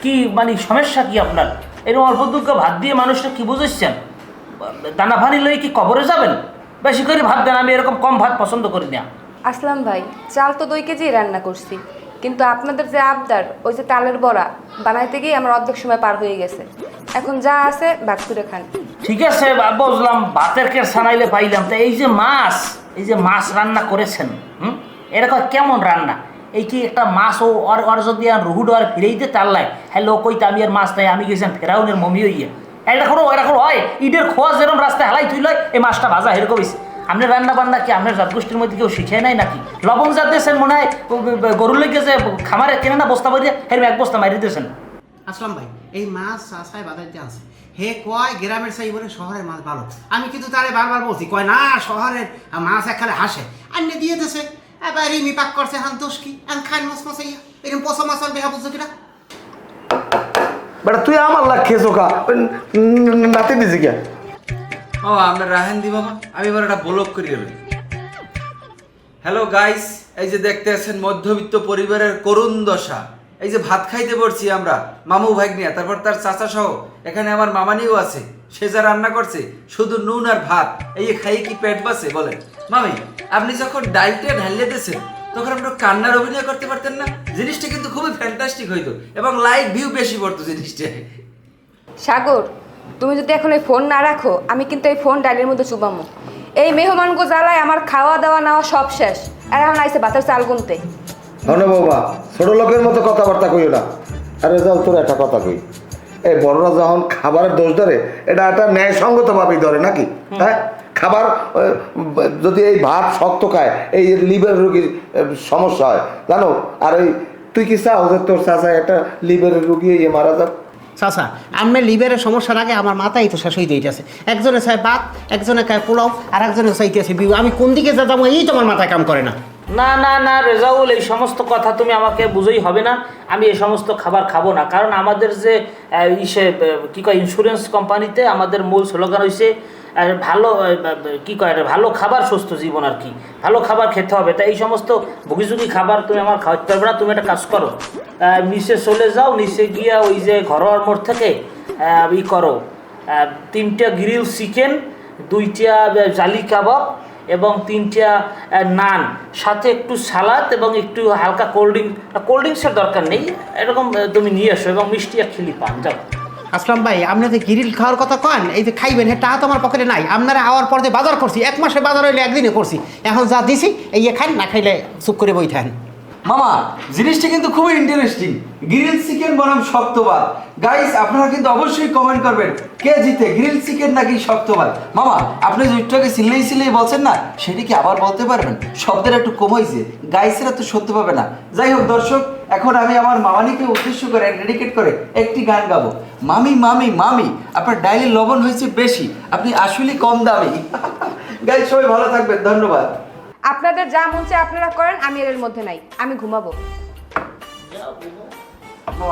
কি মানে সমস্যা কি আপনার? এরকম অল্প দুঃখ ভাত দিয়ে মানুষটা কি বুঝেছেন? দানা পানি লই কি কবরে যাবেন? বেশি করে ভাত দেন, আমি এরকম কম ভাত পছন্দ করি না। আসলাম ভাই, চাল তো 2 কেজি রান্না করছি, কিন্তু আপনাদের যে আবদার ওই যে তালের বড়া বানাইতে গিয়ে আমার অর্ধেক সময় পার হয়ে গেছে। এখন যা আছে ভাগ করে খান। ঠিক আছে বুঝলাম, ভাতের কে সানাইলে পাইলাম। তা এই যে মাছ রান্না করেছেন, এরকম কেমন রান্না? এই কি একটা মাছ ওর যদি আর রুহুড আর ফিরেই দিতে তাল্লাই, হ্যালো কইতে আমি আর মাছ নাই, আমি গেছিলাম ফেরাউনের মমি হইয়া। এটা কোনো হয় ইটের খোয়া যেরকম রাস্তায় হালাই তুই লয়, এই মাছটা ভাজা এরকম হয়েছে। আপনার রান্না বান্না কি আপনার জাতগোষ্ঠীর মধ্যে কেউ শিখে নাই নাকি? লবণ জাত দিয়েছেন মনে হয় গরুর লেগে যে খামারে কেনে না বস্তা বাড়িয়ে হেরম এক বস্তা মারি দিয়েছেন। আসলাম ভাই, এই মাছ চাষায় বাজাইতে আছে, হে কয় গ্রামের চাই বলে শহরের মাছ ভালো। আমি কিন্তু তারে বারবার বলছি, কয় না শহরের মাছ একখানে হাসে আন্নে দিয়ে দেছে। এবার রিমি পাক করছে হান দোষ কি আন খান মাছ মাছাইয়া এরকম পচা মাছ আর বেহা বুঝছো কিনা। বেটা তুই আমার লাগ খেয়েছো কা নাতে দিছি কে? ও আমরা রাহেন দি বাবা, আমি এবার একটা ব্লগ করি গেল। হ্যালো গাইস, এই যে দেখতে আছেন মধ্যবিত্ত পরিবারের করুণ দশা। এই যে ভাত খাইতে পড়ছি আমরা মামু ভাগ্নিয়া, তারপর তার চাচা সহ, এখানে আমার মামানিও আছে। সে যা রান্না করছে শুধু নুন আর ভাত, এই খাইয়ে কি পেট বাসে বলেন? মামি আপনি যখন ডাইলটা ঢালিয়ে দিয়েছেন তখন আপনি কান্নার অভিনয় করতে পারতেন না? জিনিসটা কিন্তু খুবই ফ্যান্টাস্টিক হইতো এবং লাইক ভিউ বেশি পড়তো জিনিসটা। সাগর, তুমি যদি এখন এই ফোন না রাখো, আমি কিন্তু এই ফোন ডালের মধ্যে চুবামো। এই মেহমানগো জ্বালায় আমার খাওয়া দাওয়া নেওয়া সব শেষ, আর এখন আইসে ভাতের চাল গুনতে। না বাবা, ছোট লোকের মতো কথাবার্তা কইও না। আরে যাও তোর একটা কথা কই, এই বড়রা যখন খাবারের দোষ ধরে, এটা একটা ন্যায়সঙ্গত ভাবেই ধরে নাকি? হ্যাঁ, খাবার যদি এই ভাত শক্ত খায় এই লিভার রোগীর সমস্যা হয় জানো। আর এই তুই কি চাও যে তোর চাচা একটা লিভারের রোগী মারা যাক? চাচা আমি লিভারের সমস্যার আগে আমার মাথায় তো শেষ হয়ে যাইতেছে। একজনে চায় ভাত, একজনে খায় পোলাও, আর একজনে চাইতেছে বিউ। আমি কোন দিকে যা যাবো এই তো আমার মাথায় কাম করে না। না না না রেজাউল, এই সমস্ত কথা তুমি আমাকে বুঝেই হবে না। আমি এই সমস্ত খাবার খাবো না, কারণ আমাদের যে কি কয় ইন্স্যুরেন্স কোম্পানিতে আমাদের মূল স্লোগান হয়েছে ভালো কি কয় ভালো খাবার সুস্থ জীবন আর কি। ভালো খাবার খেতে হবে, তা এই সমস্ত ভুগিঝুগি খাবার তুমি আমার খাওয়াতে পারবে না। তুমি একটা কাজ করো, নিচে চলে যাও, নিচে গিয়া ওই যে ঘরোয়ার মোড় থেকে ই করো 3টা গ্রিল চিকেন, 2টা জালি কাবাব এবং 3টা নান, সাথে একটু সালাদ এবং একটু হালকা কোল্ড ড্রিঙ্কসের দরকার নেই, এরকম তুমি নিয়ে আসো, এবং মিষ্টি এক খিলি পান। যাও। আসলাম ভাই, আপনি যে গ্রিল খাওয়ার কথা কন, এই যে খাইবেন হ্যাঁ, টাকা তো আমার পকেটে নাই। আপনারা আওয়ার পর যে বাজার করছি, 1 মাসে বাজার হইলে একদিনে করছি। এখন যা দিছি এই খান, না খাইলে চুপ করে বই থাকেন। মামা জিনিসটা কিন্তু খুবই ইন্টারেস্টিং, গ্রিল চিকেন বনাম শক্ত ভাত। গাইস আপনারা কিন্তু অবশ্যই কমেন্ট করবেন কে জিতে, গ্রিল চিকেন নাকি শক্ত ভাত। মামা আপনি যে একটুকে সিলেই বলছেন না, সেটা কি আবার বলতে পারবেন? শব্দটা একটু কম হয়েছে, গাইসেরা তো সত্যি পাবে না। যাই হোক দর্শক, এখন আমি আমার মামানিকে উদ্দেশ্য করে ডেডিকেট করে একটি গান গাবো। মামি মামি মামি, আপনার ডাইলে লবণ হয়েছে বেশি, আপনি আসলে কম দামি। গাইস সবাই ভালো থাকবেন, ধন্যবাদ। আপনাদের যা মন চায় আপনারা করেন, আমি এর মধ্যে নাই, আমি ঘুমাবো। আমরা